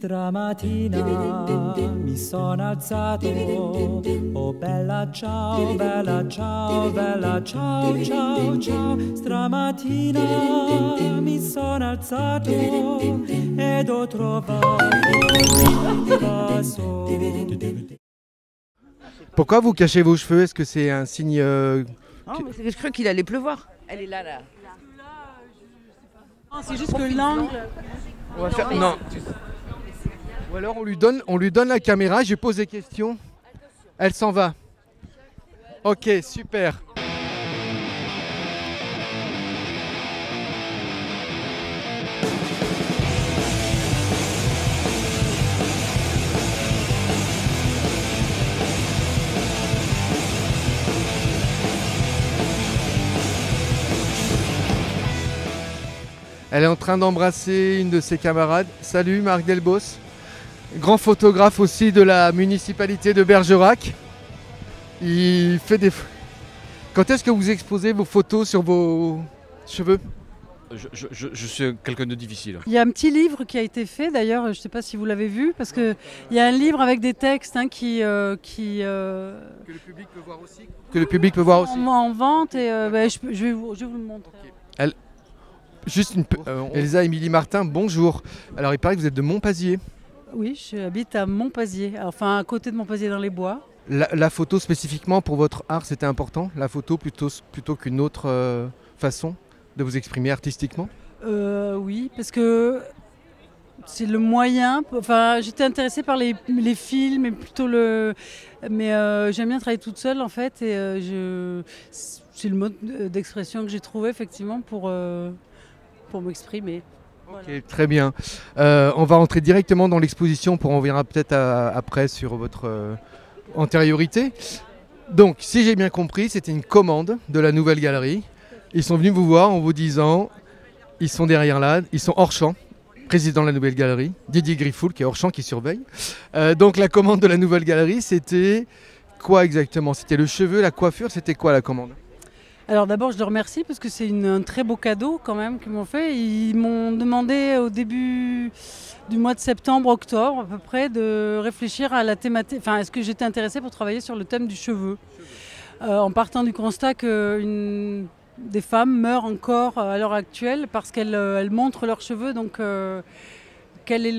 Stamattina mi sono alzato, oh bella ciao, bella ciao, bella ciao, ciao, ciao. Stamattina mi sono alzato ed ho trovato un vaso. Pourquoi vous cachez vos cheveux? Est-ce que c'est un signe Non, mais je crois qu'il allait pleuvoir. Elle est là. C'est juste que l'angle. On va faire... Non. Ou alors on lui donne la caméra, je lui pose des questions. Elle s'en va. Ok, super. Elle est en train d'embrasser une de ses camarades. Salut Marc Delbos, grand photographe aussi de la municipalité de Bergerac. Il fait des... Quand est-ce que vous exposez vos photos sur vos cheveux? Je suis quelqu'un de difficile. Il y a un petit livre qui a été fait, d'ailleurs, je ne sais pas si vous l'avez vu, parce qu'il y a un livre avec des textes Que le public peut voir aussi. Que le public peut voir aussi. En vente, et je vais vous le montrer. Okay. Juste une... Elsa Émilie Martin, bonjour. Alors il paraît que vous êtes de Montpazier. Oui, j'habite à Montpazier, enfin à côté de Montpazier dans les bois. La photo spécifiquement pour votre art, c'était important? La photo plutôt qu'une autre façon de vous exprimer artistiquement? Oui, parce que c'est le moyen. Enfin, j'étais intéressée par les films et plutôt le. Mais j'aime bien travailler toute seule en fait, et c'est le mode d'expression que j'ai trouvé effectivement pour m'exprimer. Ok, voilà. Très bien. On va entrer directement dans l'exposition, on reviendra peut-être après sur votre antériorité. Donc, si j'ai bien compris, c'était une commande de la Nouvelle Galerie. Ils sont venus vous voir en vous disant, ils sont derrière là, ils sont hors champ, président de la Nouvelle Galerie, Didier Griffoul qui est hors champ, qui surveille. Donc la commande de la Nouvelle Galerie, c'était quoi exactement? C'était le cheveu, la coiffure, c'était quoi la commande? Alors d'abord, je les remercie parce que c'est un très beau cadeau quand même qu'ils m'ont fait. Ils m'ont demandé au début du mois de septembre-octobre à peu près de réfléchir à la thématique. Enfin, est-ce que j'étais intéressée pour travailler sur le thème du cheveu, en partant du constat que des femmes meurent encore à l'heure actuelle parce qu'elles montrent leurs cheveux. Donc, quelle est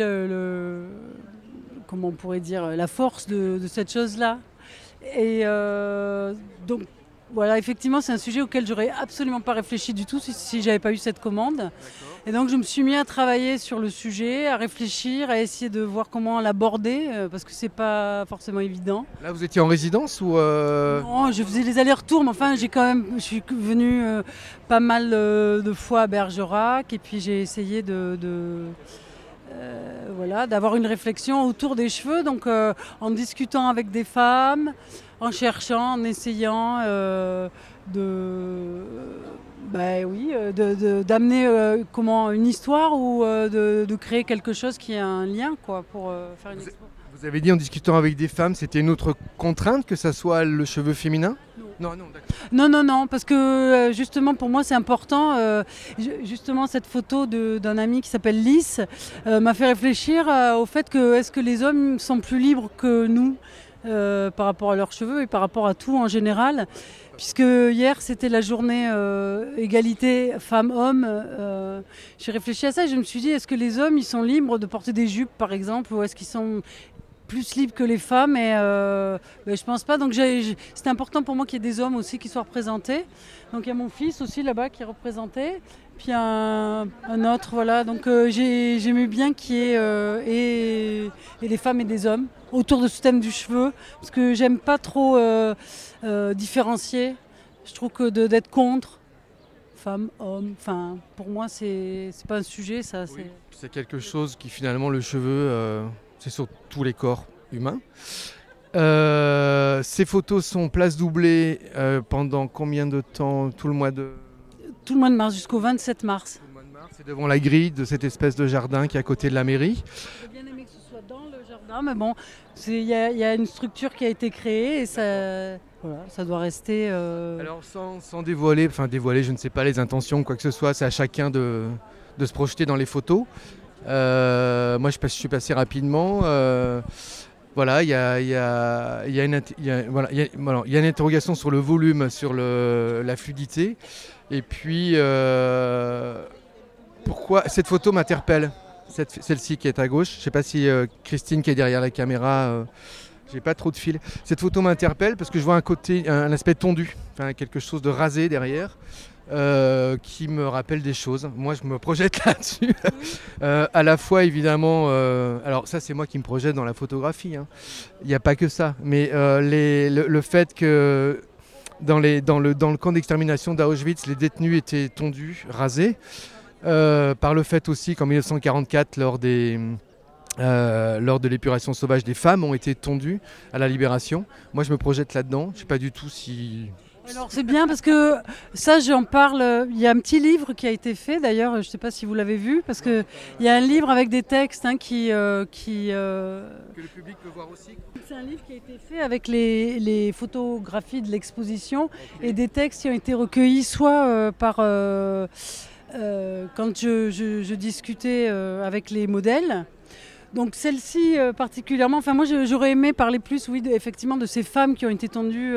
comment on pourrait dire, la force de cette chose-là? Et donc. Voilà, effectivement, c'est un sujet auquel j'aurais absolument pas réfléchi du tout si j'avais pas eu cette commande. Et donc, je me suis mis à travailler sur le sujet, à réfléchir, à essayer de voir comment l'aborder, parce que c'est pas forcément évident. Là, vous étiez en résidence ou Non, je faisais les allers-retours, mais enfin, je suis venue pas mal de fois à Bergerac, et puis j'ai essayé d'avoir une réflexion autour des cheveux, donc en discutant avec des femmes, en cherchant, en essayant d'amener une histoire ou de créer quelque chose qui a un lien pour faire une expo. Vous avez dit en discutant avec des femmes, c'était une autre contrainte que ça soit le cheveu féminin? Non, d'accord. Non, parce que justement pour moi c'est important. Justement cette photo d'un ami qui s'appelle Lys m'a fait réfléchir au fait que est-ce que les hommes sont plus libres que nous par rapport à leurs cheveux et par rapport à tout en général. Puisque hier c'était la journée égalité femmes-hommes, j'ai réfléchi à ça et je me suis dit est-ce que les hommes ils sont libres de porter des jupes par exemple, ou est-ce qu'ils sont plus libres que les femmes, et je pense pas. Donc c'était important pour moi qu'il y ait des hommes aussi qui soient représentés. Donc il y a mon fils aussi là-bas qui est représenté, puis un autre, voilà. Donc j'aimais bien qu'il y ait et des femmes et des hommes autour de ce thème du cheveu, parce que j'aime pas trop différencier. Je trouve que d'être contre femmes, hommes, enfin pour moi c'est pas un sujet ça. Oui, c'est quelque chose qui finalement le cheveu c'est sur tous les corps humains. Ces photos sont place doublée pendant combien de temps? Tout le mois de mars jusqu'au 27 mars. Tout le mois de mars, c'est devant la grille de cette espèce de jardin qui est à côté de la mairie. J'ai bien aimé que ce soit dans le jardin, mais bon, il y a une structure qui a été créée et ça doit rester... Alors sans dévoiler, je ne sais pas les intentions, quoi que ce soit, c'est à chacun de se projeter dans les photos. Moi, je suis passé rapidement. Voilà, il y a une interrogation sur le volume, sur la fluidité. Et puis, pourquoi cette photo m'interpelle, celle-ci qui est à gauche. Je ne sais pas si Christine qui est derrière la caméra, j'ai pas trop de fil. Cette photo m'interpelle parce que je vois un aspect tondu, enfin, quelque chose de rasé derrière. Qui me rappelle des choses. Moi, je me projette là-dessus. À la fois, évidemment, alors ça, c'est moi qui me projette dans la photographie. Hein. Il n'y a pas que ça. Mais le fait que dans le camp d'extermination d'Auschwitz, les détenus étaient tondus, rasés, par le fait aussi qu'en 1944, lors de l'épuration sauvage, des femmes ont été tondues à la libération. Moi, je me projette là-dedans. Je ne sais pas du tout si... Alors c'est bien parce que ça j'en parle, il y a un petit livre qui a été fait d'ailleurs, je ne sais pas si vous l'avez vu, parce qu'il y a un livre avec des textes que le public peut voir aussi. C'est un livre qui a été fait avec les photographies de l'exposition et des textes qui ont été recueillis soit quand je discutais avec les modèles. Donc celle-ci particulièrement, enfin moi j'aurais aimé parler plus effectivement de ces femmes qui ont été tondues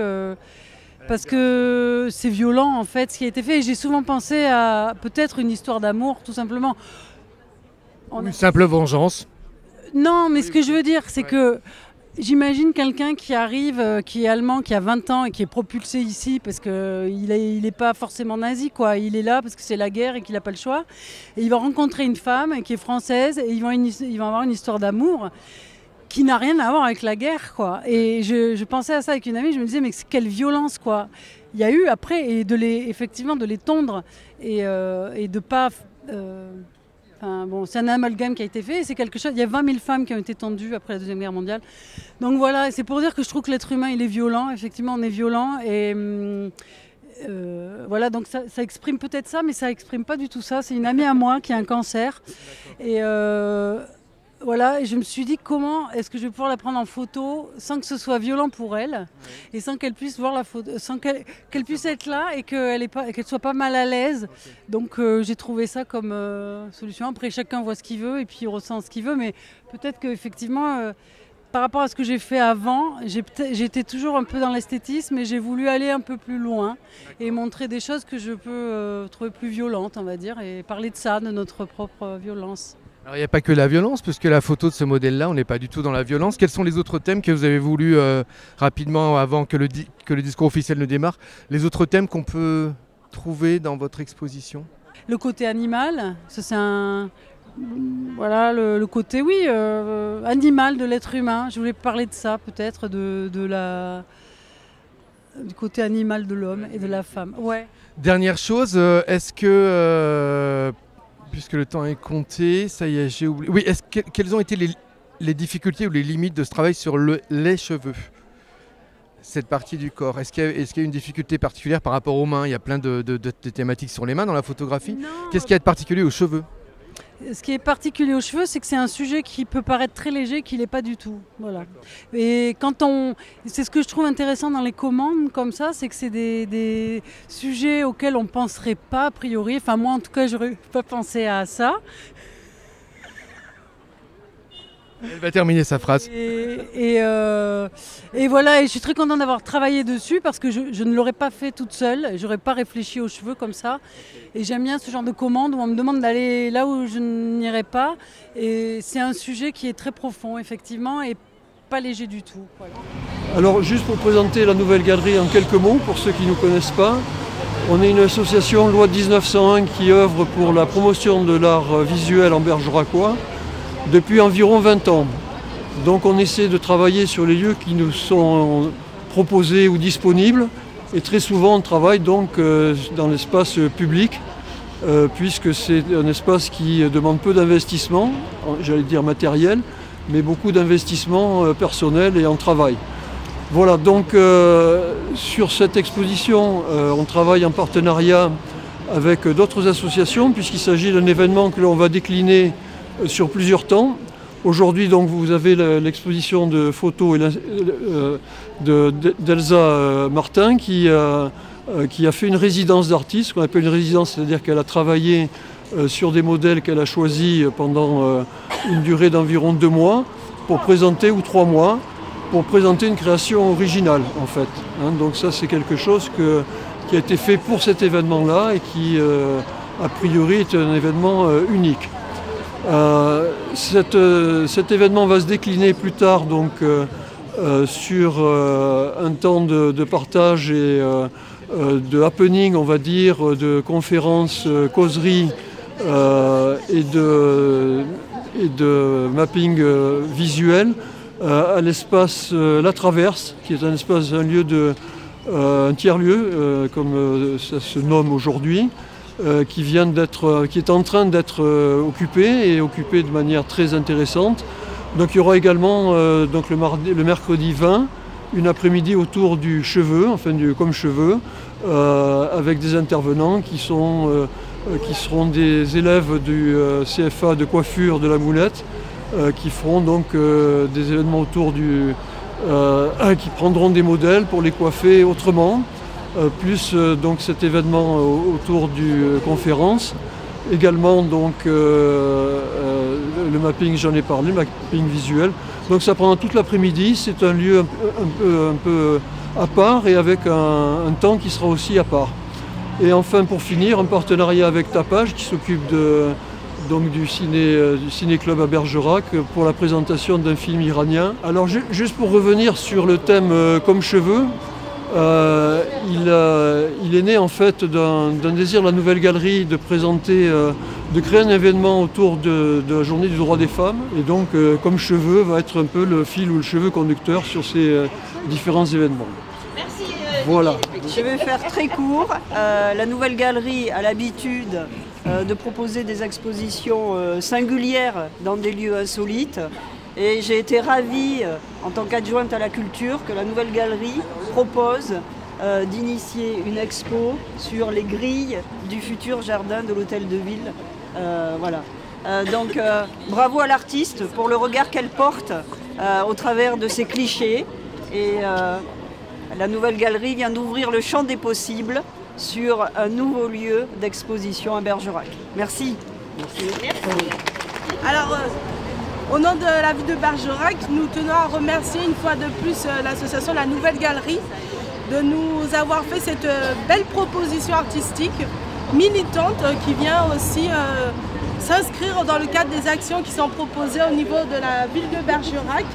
parce que c'est violent en fait ce qui a été fait et j'ai souvent pensé à peut-être une histoire d'amour tout simplement. Une simple vengeance. Non mais ce que je veux dire c'est que j'imagine quelqu'un qui arrive, qui est allemand, qui a 20 ans et qui est propulsé ici parce qu'il n'est pas forcément nazi, quoi. Il est là parce que c'est la guerre et qu'il n'a pas le choix. Et il va rencontrer une femme qui est française et ils vont avoir une histoire d'amour qui n'a rien à voir avec la guerre, quoi. Et je pensais à ça avec une amie, je me disais, mais quelle violence, quoi. Il y a eu après, et effectivement de les tondre et de pas... c'est un amalgame qui a été fait, c'est quelque chose. Il y a 20 000 femmes qui ont été tondues après la Deuxième Guerre mondiale. Donc voilà, c'est pour dire que je trouve que l'être humain, il est violent. Effectivement, on est violent. Et voilà, donc ça exprime peut-être ça, mais ça exprime pas du tout ça. C'est une amie à moi qui a un cancer. Et voilà, et je me suis dit comment est-ce que je vais pouvoir la prendre en photo sans que ce soit violent pour elle et sans qu'elle puisse voir la photo, sans qu'elle puisse être là et qu'elle soit pas mal à l'aise. Donc j'ai trouvé ça comme solution. Après chacun voit ce qu'il veut et puis il ressent ce qu'il veut, mais peut-être qu'effectivement par rapport à ce que j'ai fait avant, j'étais toujours un peu dans l'esthétisme et j'ai voulu aller un peu plus loin et montrer des choses que je peux trouver plus violentes, on va dire, et parler de ça, de notre propre violence. Alors il n'y a pas que la violence, puisque la photo de ce modèle-là, on n'est pas du tout dans la violence. Quels sont les autres thèmes que vous avez voulu, rapidement, avant que le discours officiel ne démarre, les autres thèmes qu'on peut trouver dans votre exposition? Le côté animal, ça c'est voilà, le côté, oui, animal de l'être humain. Je voulais parler de ça, peut-être, du côté animal de l'homme et de la femme. Ouais. Dernière chose, est-ce que... puisque le temps est compté, ça y est, j'ai oublié. Oui, quelles ont été les difficultés ou les limites de ce travail sur les cheveux, cette partie du corps? Est-ce qu'il y a une difficulté particulière par rapport aux mains? Il y a plein de thématiques sur les mains dans la photographie. Qu'est-ce qu'il y a de particulier aux cheveux? Ce qui est particulier aux cheveux, c'est que c'est un sujet qui peut paraître très léger, qui n'est pas du tout. Voilà. Et c'est ce que je trouve intéressant dans les commandes comme ça, c'est que c'est des sujets auxquels on ne penserait pas a priori. Enfin moi en tout cas, j'aurais pas pensé à ça. Elle va terminer sa phrase. Et voilà, et je suis très contente d'avoir travaillé dessus parce que je ne l'aurais pas fait toute seule, je n'aurais pas réfléchi aux cheveux comme ça. Et j'aime bien ce genre de commande où on me demande d'aller là où je n'irai pas. Et c'est un sujet qui est très profond, effectivement, et pas léger du tout. Voilà. Alors, juste pour présenter la Nouvelle Galerie en quelques mots, pour ceux qui ne nous connaissent pas, on est une association loi de 1901 qui œuvre pour la promotion de l'art visuel en bergeracois depuis environ 20 ans. Donc on essaie de travailler sur les lieux qui nous sont proposés ou disponibles et très souvent on travaille donc dans l'espace public puisque c'est un espace qui demande peu d'investissement, j'allais dire matériel, mais beaucoup d'investissement personnel et en travail. Voilà, donc sur cette exposition, on travaille en partenariat avec d'autres associations puisqu'il s'agit d'un événement que l'on va décliner sur plusieurs temps. Aujourd'hui, donc, vous avez l'exposition de photos d'Elsa Martin qui a fait une résidence d'artiste, ce qu'on appelle une résidence, c'est-à-dire qu'elle a travaillé sur des modèles qu'elle a choisis pendant une durée d'environ 2 mois pour présenter, ou 3 mois, pour présenter une création originale en fait. Donc ça c'est quelque chose qui a été fait pour cet événement-là et qui a priori est un événement unique. Cet événement va se décliner plus tard donc, sur un temps de partage et de happening, on va dire, de conférences, causeries et de mapping visuel à l'espace La Traverse, qui est un espace, un tiers-lieu, comme ça se nomme aujourd'hui, qui est en train d'être occupé de manière très intéressante. Donc il y aura également donc le mercredi 20, une après-midi autour du cheveu, enfin du comme cheveux, avec des intervenants qui seront des élèves du CFA de coiffure de la Moulette, qui feront donc des événements autour qui prendront des modèles pour les coiffer autrement, plus donc cet événement autour du conférence. Également donc le mapping, j'en ai parlé, le mapping visuel. Donc ça prend toute l'après-midi, c'est un lieu un peu à part et avec un temps qui sera aussi à part. Et enfin pour finir, un partenariat avec Tapage qui s'occupe du ciné-club à Bergerac pour la présentation d'un film iranien. Alors juste pour revenir sur le thème comme cheveux, il est né en fait d'un désir de la Nouvelle Galerie de créer un événement autour de la journée du droit des femmes. Et donc comme cheveux va être un peu le fil ou le cheveu conducteur sur ces différents événements. Merci. Voilà. Je vais faire très court. La Nouvelle Galerie a l'habitude de proposer des expositions singulières dans des lieux insolites. Et j'ai été ravie, en tant qu'adjointe à la culture, que la Nouvelle Galerie propose d'initier une expo sur les grilles du futur jardin de l'Hôtel de Ville. Voilà. Donc bravo à l'artiste pour le regard qu'elle porte au travers de ces clichés. Et la Nouvelle Galerie vient d'ouvrir le champ des possibles sur un nouveau lieu d'exposition à Bergerac. Merci. Merci. Alors, au nom de la ville de Bergerac, nous tenons à remercier une fois de plus l'association La Nouvelle Galerie de nous avoir fait cette belle proposition artistique militante qui vient aussi s'inscrire dans le cadre des actions qui sont proposées au niveau de la ville de Bergerac.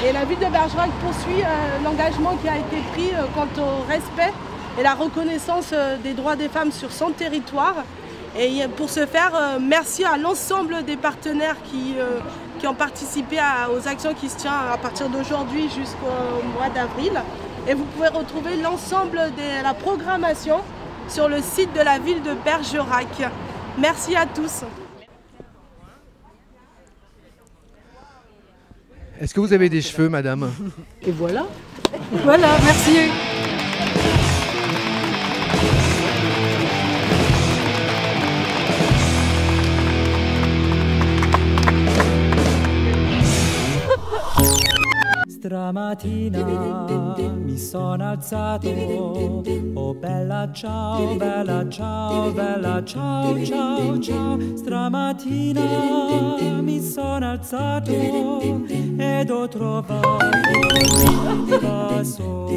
Et la ville de Bergerac poursuit l'engagement qui a été pris quant au respect et la reconnaissance des droits des femmes sur son territoire. Et pour ce faire, merci à l'ensemble des partenaires qui ont participé aux actions qui se tiennent à partir d'aujourd'hui jusqu'au mois d'avril. Et vous pouvez retrouver l'ensemble de la programmation sur le site de la ville de Bergerac. Merci à tous. Est-ce que vous avez des cheveux, madame? Et voilà. Voilà, merci. Stamattina mi sono alzato, oh bella ciao, bella ciao, bella ciao, ciao, ciao. Stamattina mi sono alzato ed ho trovato un vaso